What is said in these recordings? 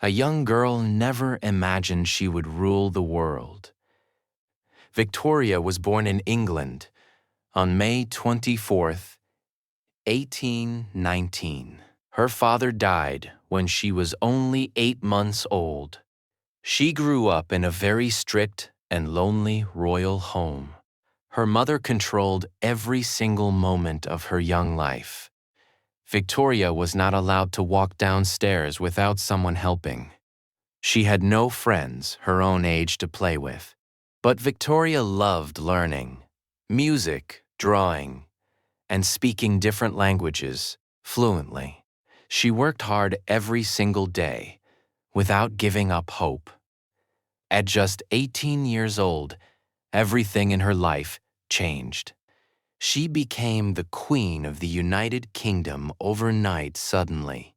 A young girl never imagined she would rule the world. Victoria was born in England on May 24th, 1819. Her father died when she was only 8 months old. She grew up in a very strict and lonely royal home. Her mother controlled every single moment of her young life. Victoria was not allowed to walk downstairs without someone helping. She had no friends her own age to play with. But Victoria loved learning, music, drawing, and speaking different languages fluently. She worked hard every single day, without giving up hope. At just 18 years old, everything in her life changed. She became the Queen of the United Kingdom overnight suddenly.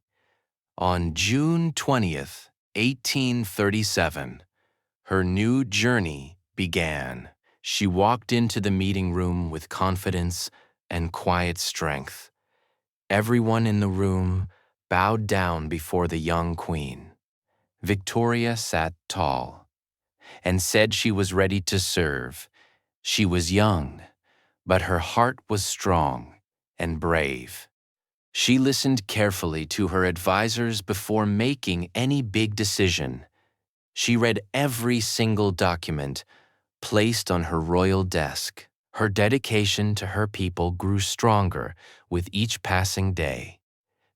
On June 20th, 1837, her new journey began. She walked into the meeting room with confidence and quiet strength. Everyone in the room bowed down before the young queen. Victoria sat tall and said she was ready to serve. She was young, but her heart was strong and brave. She listened carefully to her advisors before making any big decision. She read every single document placed on her royal desk. Her dedication to her people grew stronger with each passing day.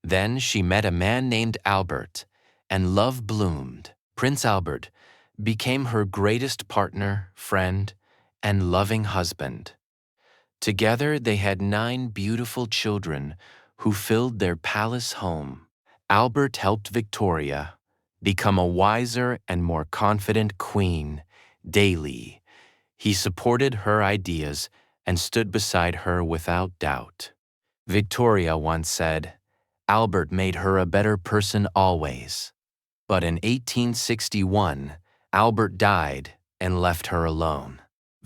Then she met a man named Albert, and love bloomed. Prince Albert became her greatest partner, friend, and loving husband. Together they had 9 beautiful children who filled their palace home. Albert helped Victoria become a wiser and more confident queen daily. He supported her ideas and stood beside her without doubt. Victoria once said, "Albert made her a better person always." But in 1861, Albert died and left her alone.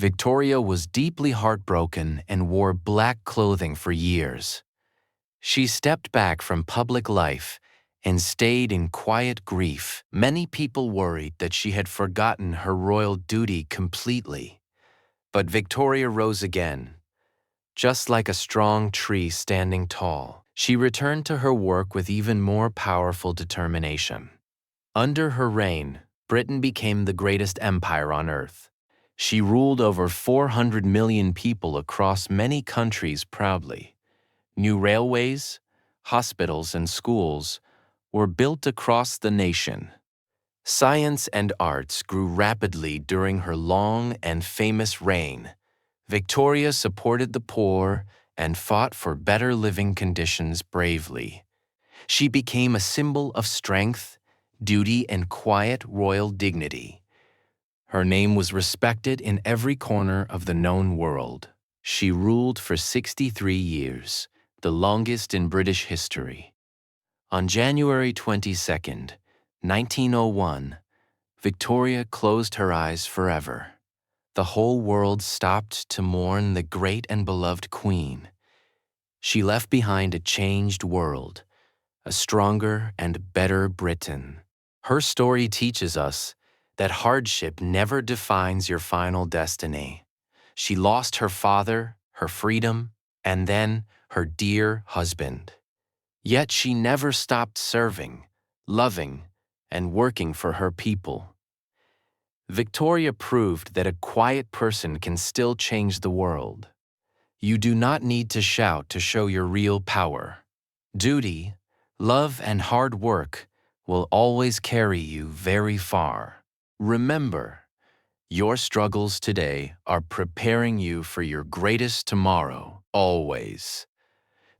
Victoria was deeply heartbroken and wore black clothing for years. She stepped back from public life and stayed in quiet grief. Many people worried that she had forgotten her royal duty completely. But Victoria rose again. Just like a strong tree standing tall, she returned to her work with even more powerful determination. Under her reign, Britain became the greatest empire on earth. She ruled over 400 million people across many countries proudly. New railways, hospitals, and schools were built across the nation. Science and arts grew rapidly during her long and famous reign. Victoria supported the poor and fought for better living conditions bravely. She became a symbol of strength, duty, and quiet royal dignity. Her name was respected in every corner of the known world. She ruled for 63 years, the longest in British history. On January 22nd, 1901, Victoria closed her eyes forever. The whole world stopped to mourn the great and beloved queen. She left behind a changed world, a stronger and better Britain. Her story teaches us that hardship never defines your final destiny. She lost her father, her freedom, and then her dear husband. Yet she never stopped serving, loving, and working for her people. Victoria proved that a quiet person can still change the world. You do not need to shout to show your real power. Duty, love, and hard work will always carry you very far. Remember, your struggles today are preparing you for your greatest tomorrow, always.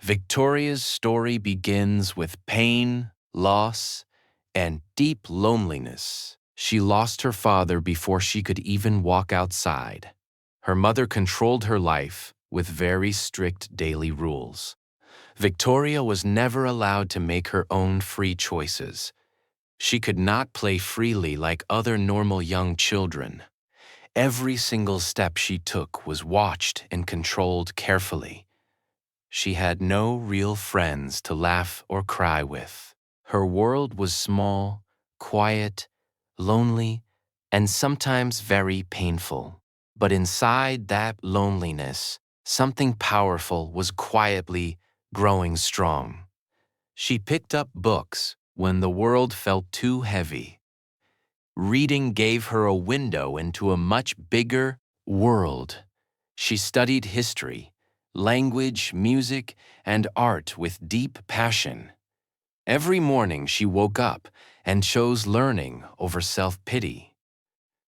Victoria's story begins with pain, loss, and deep loneliness. She lost her father before she could even walk outside. Her mother controlled her life with very strict daily rules. Victoria was never allowed to make her own free choices. She could not play freely like other normal young children. Every single step she took was watched and controlled carefully. She had no real friends to laugh or cry with. Her world was small, quiet, lonely, and sometimes very painful. But inside that loneliness, something powerful was quietly growing strong. She picked up books when the world felt too heavy. Reading gave her a window into a much bigger world. She studied history, language, music, and art with deep passion. Every morning she woke up and chose learning over self-pity.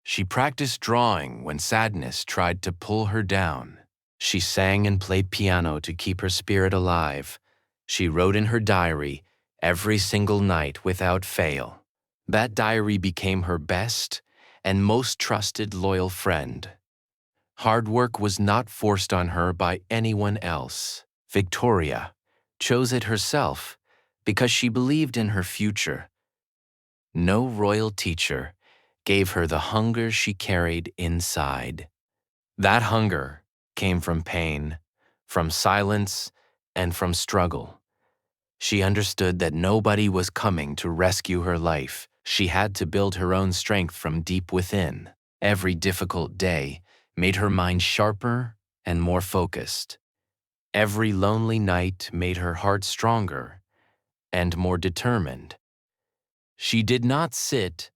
She practiced drawing when sadness tried to pull her down. She sang and played piano to keep her spirit alive. She wrote in her diary every single night without fail. That diary became her best and most trusted loyal friend. Hard work was not forced on her by anyone else. Victoria chose it herself because she believed in her future. No royal teacher gave her the hunger she carried inside. That hunger came from pain, from silence, and from struggle. She understood that nobody was coming to rescue her life. She had to build her own strength from deep within. Every difficult day made her mind sharper and more focused. Every lonely night made her heart stronger and more determined. She did not sit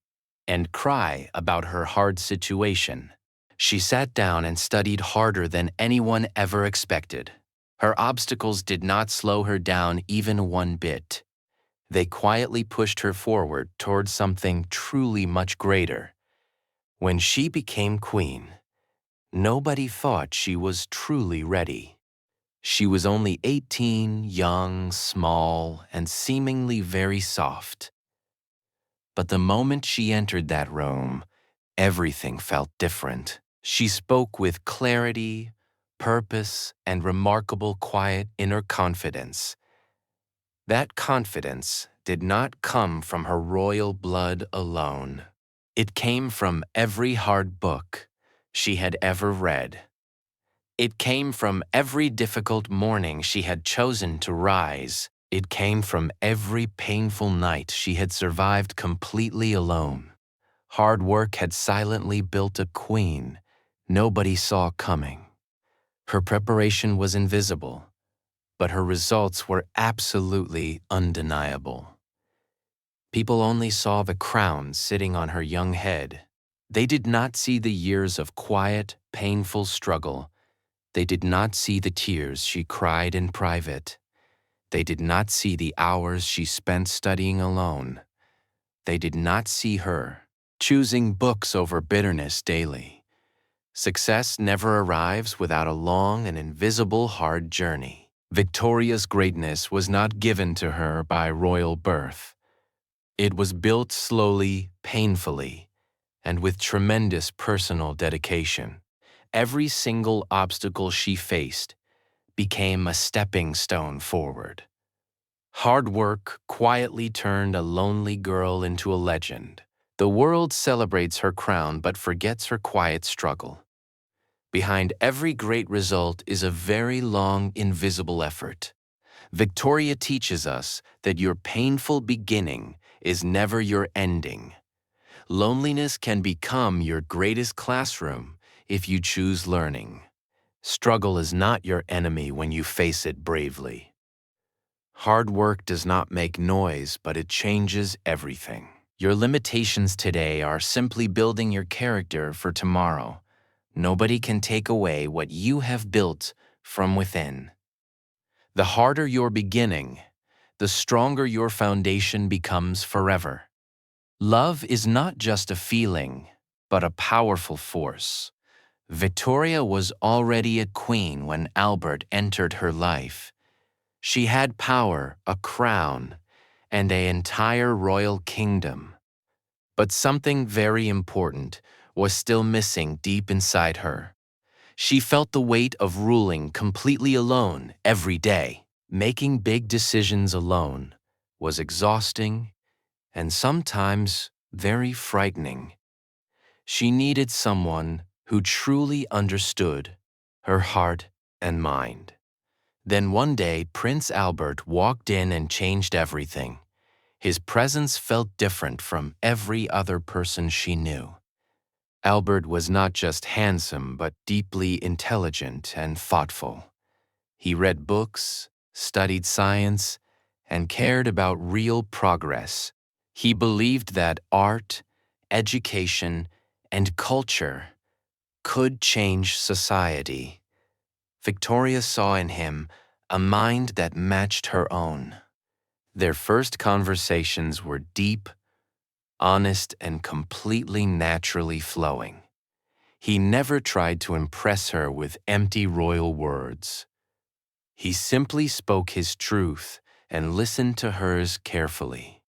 and cry about her hard situation. She sat down and studied harder than anyone ever expected. Her obstacles did not slow her down even one bit. They quietly pushed her forward towards something truly much greater. When she became queen, nobody thought she was truly ready. She was only 18, young, small, and seemingly very soft. But the moment she entered that room, everything felt different. She spoke with clarity, purpose, and remarkable quiet inner confidence. That confidence did not come from her royal blood alone. It came from every hard book she had ever read. It came from every difficult morning she had chosen to rise. It came from every painful night she had survived completely alone. Hard work had silently built a queen nobody saw coming. Her preparation was invisible, but her results were absolutely undeniable. People only saw the crown sitting on her young head. They did not see the years of quiet, painful struggle. They did not see the tears she cried in private. They did not see the hours she spent studying alone. They did not see her choosing books over bitterness daily. Success never arrives without a long and invisible hard journey. Victoria's greatness was not given to her by royal birth. It was built slowly, painfully, and with tremendous personal dedication. Every single obstacle she faced became a stepping stone forward. Hard work quietly turned a lonely girl into a legend. The world celebrates her crown but forgets her quiet struggle. Behind every great result is a very long, invisible effort. Victoria teaches us that your painful beginning is never your ending. Loneliness can become your greatest classroom if you choose learning. Struggle is not your enemy when you face it bravely. Hard work does not make noise, but it changes everything. Your limitations today are simply building your character for tomorrow. Nobody can take away what you have built from within. The harder your beginning, the stronger your foundation becomes forever. Love is not just a feeling, but a powerful force. Victoria was already a queen when Albert entered her life. She had power, a crown, and an entire royal kingdom. But something very important was still missing deep inside her. She felt the weight of ruling completely alone every day. Making big decisions alone was exhausting and sometimes very frightening. She needed someone who truly understood her heart and mind. Then one day, Prince Albert walked in and changed everything. His presence felt different from every other person she knew. Albert was not just handsome, but deeply intelligent and thoughtful. He read books, studied science, and cared about real progress. He believed that art, education, and culture could change society. Victoria saw in him a mind that matched her own. Their first conversations were deep, honest, and completely naturally flowing. He never tried to impress her with empty royal words. He simply spoke his truth and listened to hers carefully.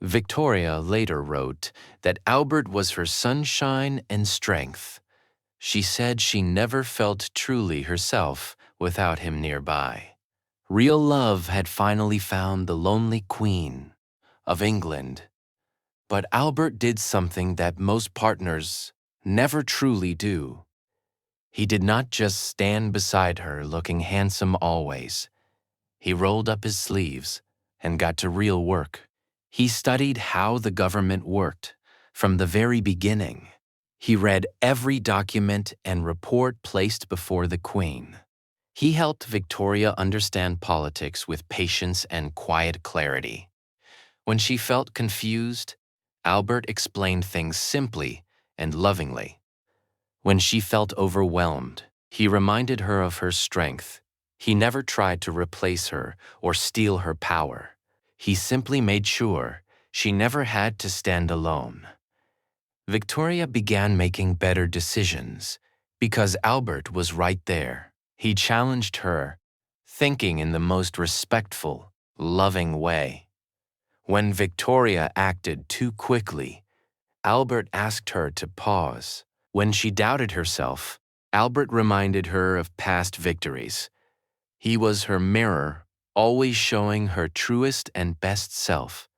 Victoria later wrote that Albert was her sunshine and strength. She said she never felt truly herself without him nearby. Real love had finally found the lonely queen of England. But Albert did something that most partners never truly do. He did not just stand beside her looking handsome always. He rolled up his sleeves and got to real work. He studied how the government worked from the very beginning. He read every document and report placed before the Queen. He helped Victoria understand politics with patience and quiet clarity. When she felt confused, Albert explained things simply and lovingly. When she felt overwhelmed, he reminded her of her strength. He never tried to replace her or steal her power. He simply made sure she never had to stand alone. Victoria began making better decisions because Albert was right there. He challenged her, thinking in the most respectful, loving way. When Victoria acted too quickly, Albert asked her to pause. When she doubted herself, Albert reminded her of past victories. He was her mirror, always showing her truest and best self.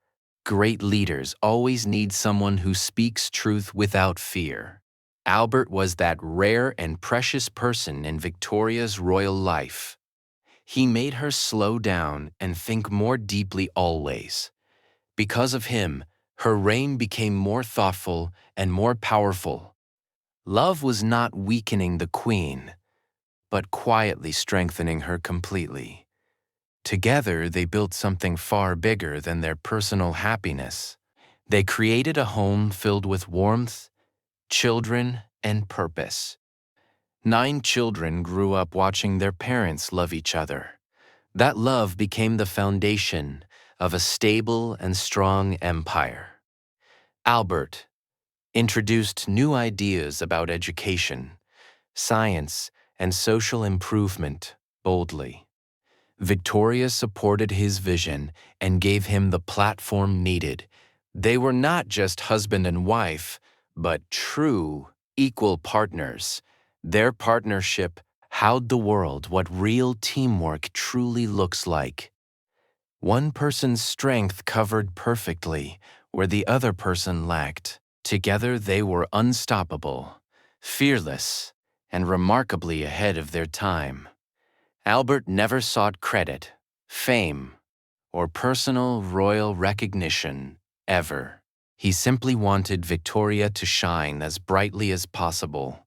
Great leaders always need someone who speaks truth without fear. Albert was that rare and precious person in Victoria's royal life. He made her slow down and think more deeply always. Because of him, her reign became more thoughtful and more powerful. Love was not weakening the queen, but quietly strengthening her completely. Together, they built something far bigger than their personal happiness. They created a home filled with warmth, children, and purpose. 9 children grew up watching their parents love each other. That love became the foundation of a stable and strong empire. Albert introduced new ideas about education, science, and social improvement boldly. Victoria supported his vision and gave him the platform needed. They were not just husband and wife, but true, equal partners. Their partnership showed the world what real teamwork truly looks like. One person's strength covered perfectly where the other person lacked. Together they were unstoppable, fearless, and remarkably ahead of their time. Albert never sought credit, fame, or personal royal recognition, ever. He simply wanted Victoria to shine as brightly as possible.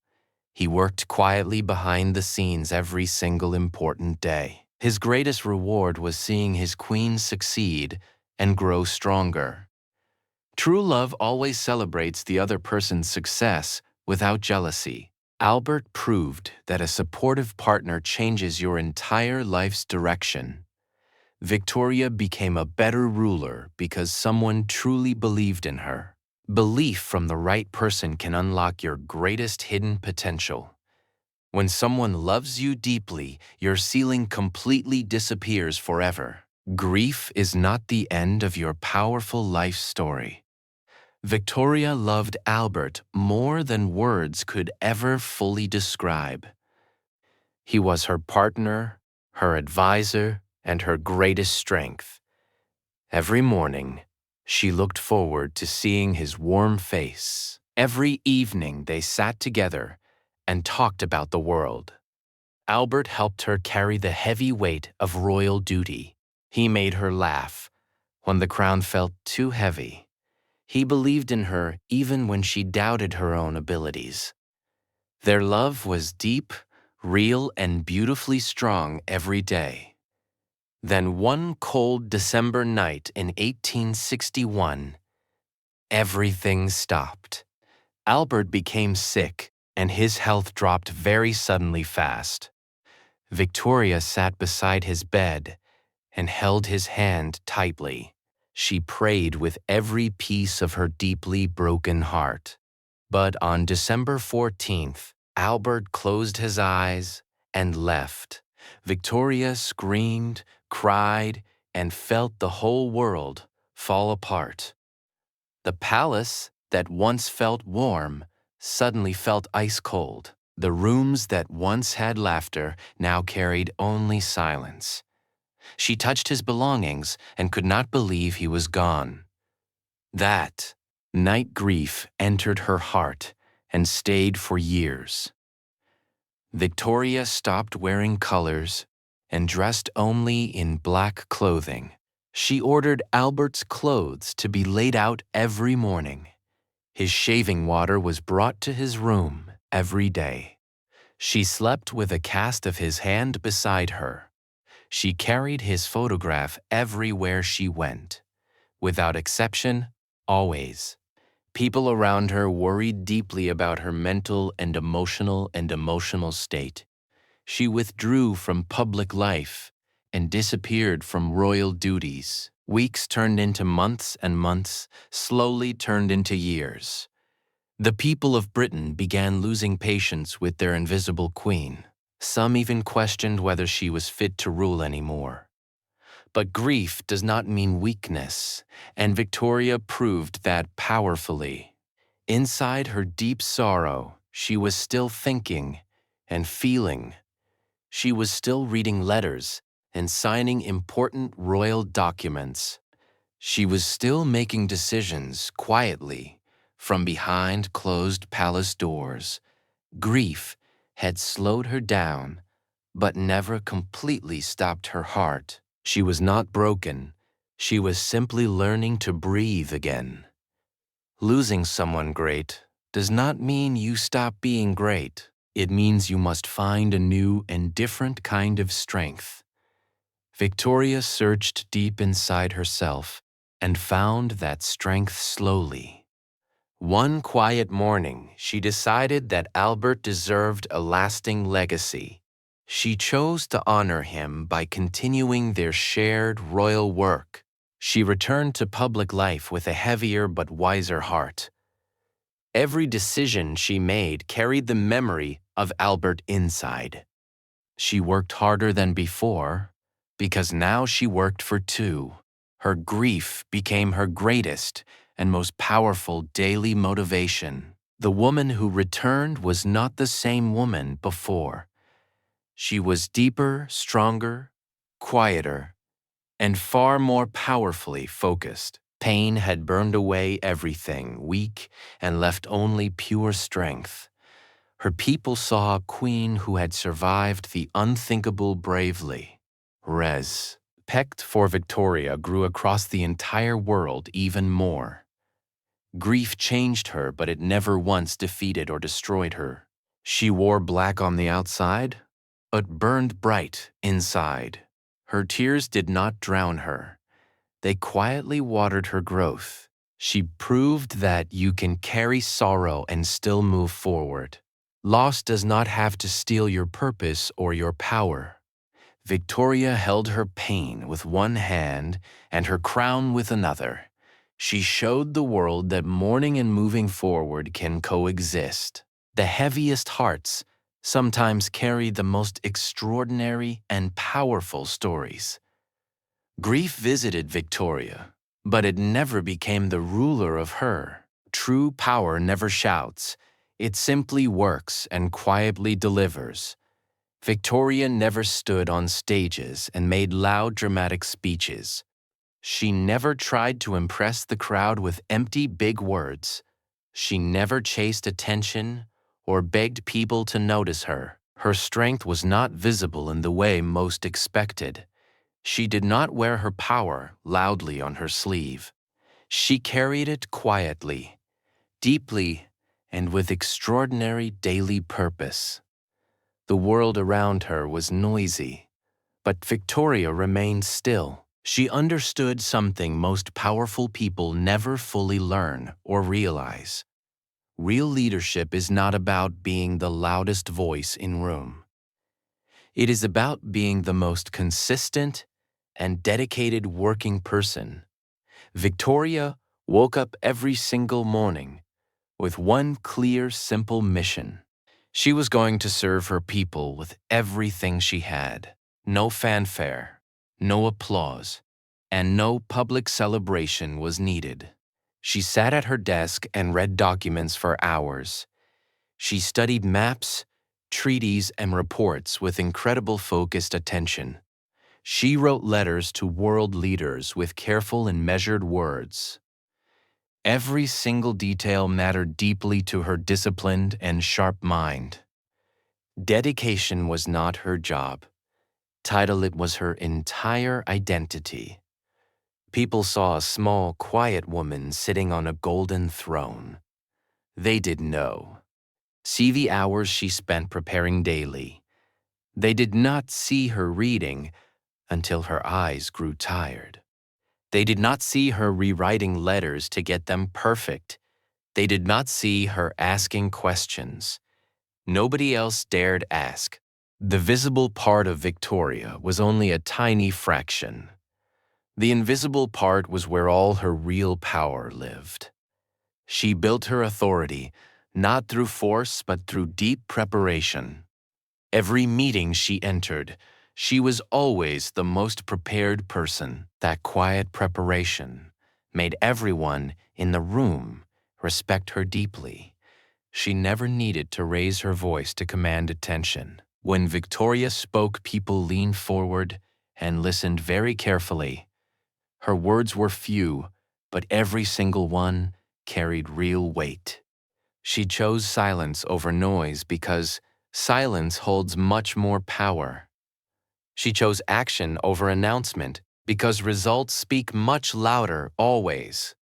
He worked quietly behind the scenes every single important day. His greatest reward was seeing his queen succeed and grow stronger. True love always celebrates the other person's success without jealousy. Albert proved that a supportive partner changes your entire life's direction. Victoria became a better ruler because someone truly believed in her. Belief from the right person can unlock your greatest hidden potential. When someone loves you deeply, your ceiling completely disappears forever. Grief is not the end of your powerful life story. Victoria loved Albert more than words could ever fully describe. He was her partner, her advisor, and her greatest strength. Every morning, she looked forward to seeing his warm face. Every evening, they sat together and talked about the world. Albert helped her carry the heavy weight of royal duty. He made her laugh when the crown felt too heavy. He believed in her even when she doubted her own abilities. Their love was deep, real, and beautifully strong every day. Then one cold December night in 1861, everything stopped. Albert became sick, and his health dropped very suddenly fast. Victoria sat beside his bed and held his hand tightly. She prayed with every piece of her deeply broken heart. But on December 14th, Albert closed his eyes and left. Victoria screamed, cried, and felt the whole world fall apart. The palace that once felt warm suddenly felt ice cold. The rooms that once had laughter now carried only silence. She touched his belongings and could not believe he was gone. That night grief entered her heart and stayed for years. Victoria stopped wearing colors and dressed only in black clothing. She ordered Albert's clothes to be laid out every morning. His shaving water was brought to his room every day. She slept with a cast of his hand beside her. She carried his photograph everywhere she went. Without exception, always. People around her worried deeply about her mental and emotional state. She withdrew from public life and disappeared from royal duties. Weeks turned into months, and months slowly turned into years. The people of Britain began losing patience with their invisible queen. Some even questioned whether she was fit to rule anymore. But grief does not mean weakness, and Victoria proved that powerfully. Inside her deep sorrow, she was still thinking and feeling. She was still reading letters and signing important royal documents. She was still making decisions quietly from behind closed palace doors. Grief had slowed her down, but never completely stopped her heart. She was not broken. She was simply learning to breathe again. Losing someone great does not mean you stop being great. It means you must find a new and different kind of strength. Victoria searched deep inside herself and found that strength slowly. One quiet morning, she decided that Albert deserved a lasting legacy. She chose to honor him by continuing their shared royal work. She returned to public life with a heavier but wiser heart. Every decision she made carried the memory of Albert inside. She worked harder than before, because now she worked for two. Her grief became her greatest and most powerful daily motivation. The woman who returned was not the same woman before. She was deeper, stronger, quieter, and far more powerfully focused. Pain had burned away everything weak and left only pure strength. Her people saw a queen who had survived the unthinkable bravely. Respect for Victoria grew across the entire world even more. Grief changed her, but it never once defeated or destroyed her. She wore black on the outside, but burned bright inside. Her tears did not drown her. They quietly watered her growth. She proved that you can carry sorrow and still move forward. Loss does not have to steal your purpose or your power. Victoria held her pain with one hand and her crown with another. She showed the world that mourning and moving forward can coexist. The heaviest hearts sometimes carry the most extraordinary and powerful stories. Grief visited Victoria, but it never became the ruler of her. True power never shouts. It simply works and quietly delivers. Victoria never stood on stages and made loud dramatic speeches. She never tried to impress the crowd with empty big words. She never chased attention or begged people to notice her. Her strength was not visible in the way most expected. She did not wear her power loudly on her sleeve. She carried it quietly, deeply, and with extraordinary daily purpose. The world around her was noisy, but Victoria remained still. She understood something most powerful people never fully learn or realize. Real leadership is not about being the loudest voice in room. It is about being the most consistent and dedicated working person. Victoria woke up every single morning with one clear, simple mission. She was going to serve her people with everything she had. No fanfare, no applause, and no public celebration was needed. She sat at her desk and read documents for hours. She studied maps, treaties, and reports with incredible focused attention. She wrote letters to world leaders with careful and measured words. Every single detail mattered deeply to her disciplined and sharp mind. Dedication was not her job. Title, it was her entire identity. People saw a small, quiet woman sitting on a golden throne. They didn't know. See the hours she spent preparing daily. They did not see her reading until her eyes grew tired. They did not see her rewriting letters to get them perfect. They did not see her asking questions nobody else dared ask. The visible part of Victoria was only a tiny fraction. The invisible part was where all her real power lived. She built her authority not through force but through deep preparation. Every meeting she entered, she was always the most prepared person. That quiet preparation made everyone in the room respect her deeply. She never needed to raise her voice to command attention. When Victoria spoke, people leaned forward and listened very carefully. Her words were few, but every single one carried real weight. She chose silence over noise because silence holds much more power. She chose action over announcement because results speak much louder always,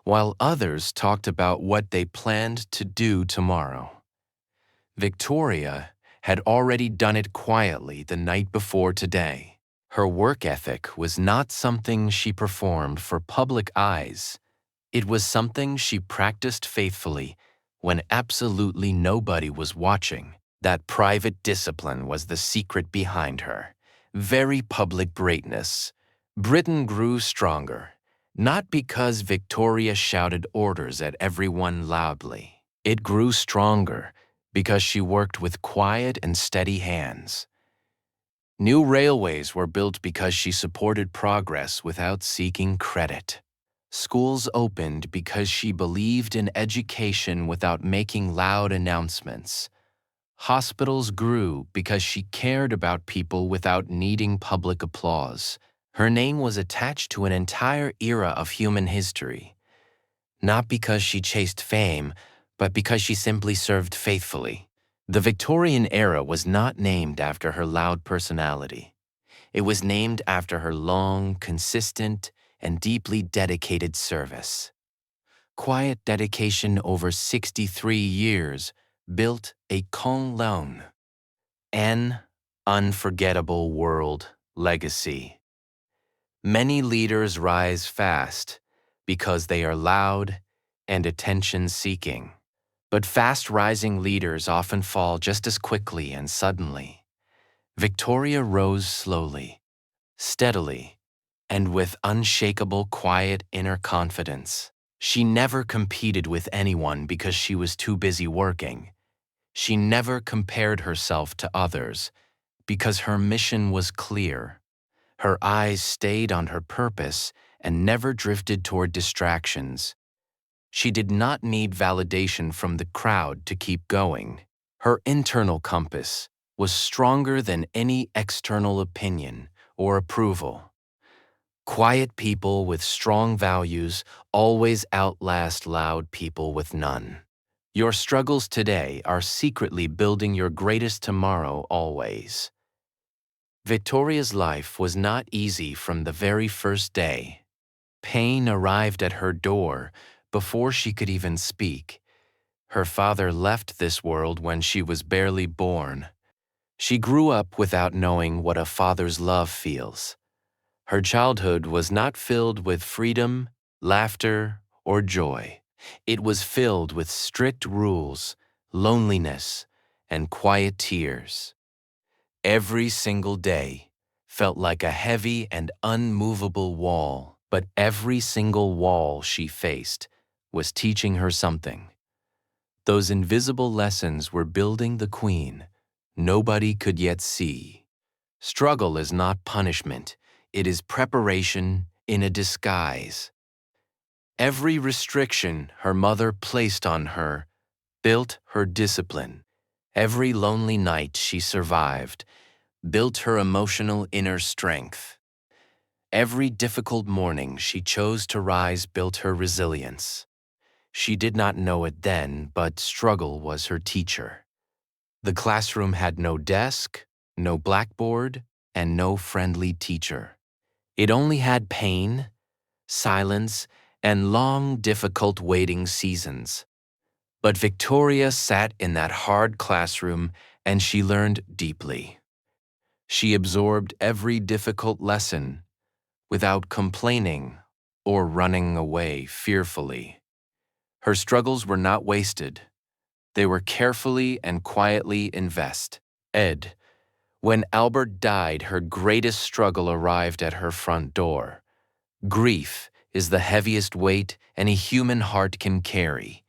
while others talked about what they planned to do tomorrow. Victoria had already done it quietly the night before today. Her work ethic was not something she performed for public eyes. It was something she practiced faithfully when absolutely nobody was watching. That private discipline was the secret behind her. Very public greatness. Britain grew stronger, not because Victoria shouted orders at everyone loudly. It grew stronger because she worked with quiet and steady hands. New railways were built because she supported progress without seeking credit. Schools opened because she believed in education without making loud announcements. Hospitals grew because she cared about people without needing public applause. Her name was attached to an entire era of human history, not because she chased fame, but because she simply served faithfully. The Victorian era was not named after her loud personality. It was named after her long, consistent, and deeply dedicated service. Quiet dedication over 63 years built a Kong an unforgettable world legacy. Many leaders rise fast because they are loud and attention-seeking. But fast-rising leaders often fall just as quickly and suddenly. Victoria rose slowly, steadily, and with unshakable, quiet inner confidence. She never competed with anyone because she was too busy working. She never compared herself to others because her mission was clear. Her eyes stayed on her purpose and never drifted toward distractions. She did not need validation from the crowd to keep going. Her internal compass was stronger than any external opinion or approval. Quiet people with strong values always outlast loud people with none. Your struggles today are secretly building your greatest tomorrow always. Victoria's life was not easy from the very first day. Pain arrived at her door before she could even speak. Her father left this world when she was barely born. She grew up without knowing what a father's love feels. Her childhood was not filled with freedom, laughter, or joy. It was filled with strict rules, loneliness, and quiet tears. Every single day felt like a heavy and unmovable wall, but every single wall she faced was teaching her something. Those invisible lessons were building the queen nobody could yet see. Struggle is not punishment, it is preparation in a disguise. Every restriction her mother placed on her built her discipline. Every lonely night she survived built her emotional inner strength. Every difficult morning she chose to rise built her resilience. She did not know it then, but struggle was her teacher. The classroom had no desk, no blackboard, and no friendly teacher. It only had pain, silence, and long, difficult waiting seasons. But Victoria sat in that hard classroom and she learned deeply. She absorbed every difficult lesson without complaining or running away fearfully. Her struggles were not wasted. They were carefully and quietly invested. When Albert died, her greatest struggle arrived at her front door. Grief is the heaviest weight any human heart can carry.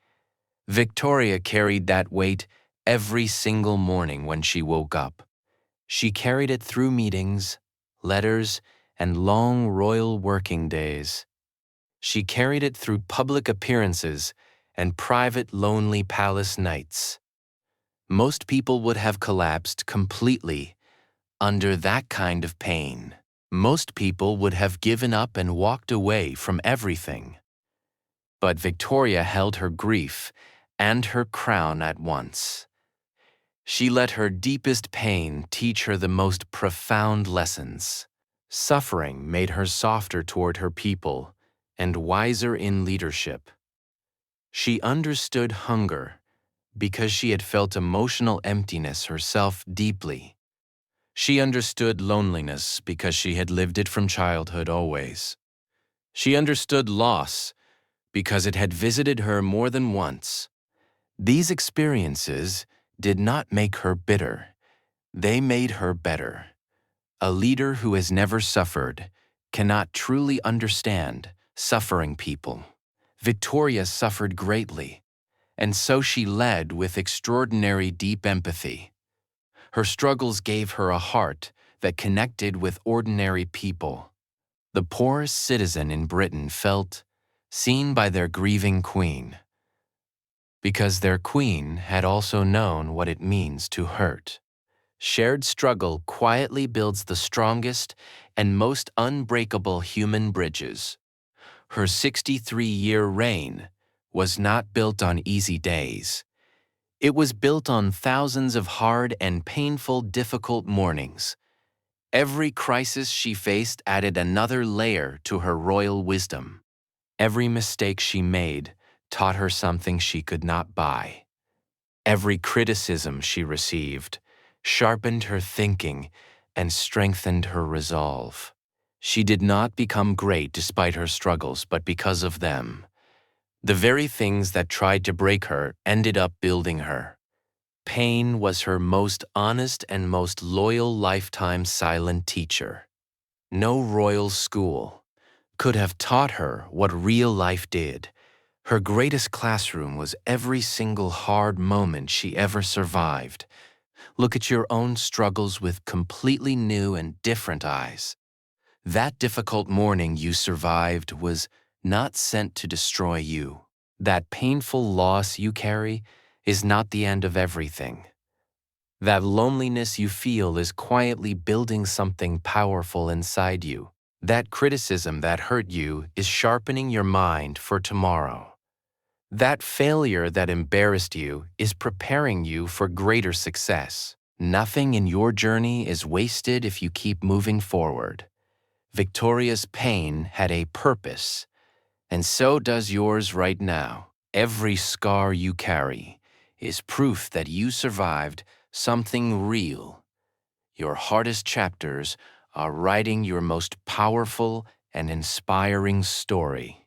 Victoria carried that weight every single morning when she woke up. She carried it through meetings, letters, and long royal working days. She carried it through public appearances and private lonely palace nights. Most people would have collapsed completely under that kind of pain. Most people would have given up and walked away from everything. But Victoria held her grief and her crown at once. She let her deepest pain teach her the most profound lessons. Suffering made her softer toward her people and wiser in leadership. She understood hunger because she had felt emotional emptiness herself deeply. She understood loneliness because she had lived it from childhood always. She understood loss because it had visited her more than once. These experiences did not make her bitter. They made her better. A leader who has never suffered cannot truly understand suffering people. Victoria suffered greatly, and so she led with extraordinary deep empathy. Her struggles gave her a heart that connected with ordinary people. The poorest citizen in Britain felt seen by their grieving queen, because their queen had also known what it means to hurt. Shared struggle quietly builds the strongest and most unbreakable human bridges. Her 63-year reign was not built on easy days. It was built on thousands of hard and painful, difficult mornings. Every crisis she faced added another layer to her royal wisdom. Every mistake she made taught her something she could not buy. Every criticism she received sharpened her thinking and strengthened her resolve. She did not become great despite her struggles, but because of them. The very things that tried to break her ended up building her. Pain was her most honest and most loyal lifetime silent teacher. No royal school could have taught her what real life did. Her greatest classroom was every single hard moment she ever survived. Look at your own struggles with completely new and different eyes. That difficult morning you survived was not sent to destroy you. That painful loss you carry is not the end of everything. That loneliness you feel is quietly building something powerful inside you. That criticism that hurt you is sharpening your mind for tomorrow. That failure that embarrassed you is preparing you for greater success. Nothing in your journey is wasted if you keep moving forward. Victoria's pain had a purpose, and so does yours right now. Every scar you carry is proof that you survived something real. Your hardest chapters are writing your most powerful and inspiring story.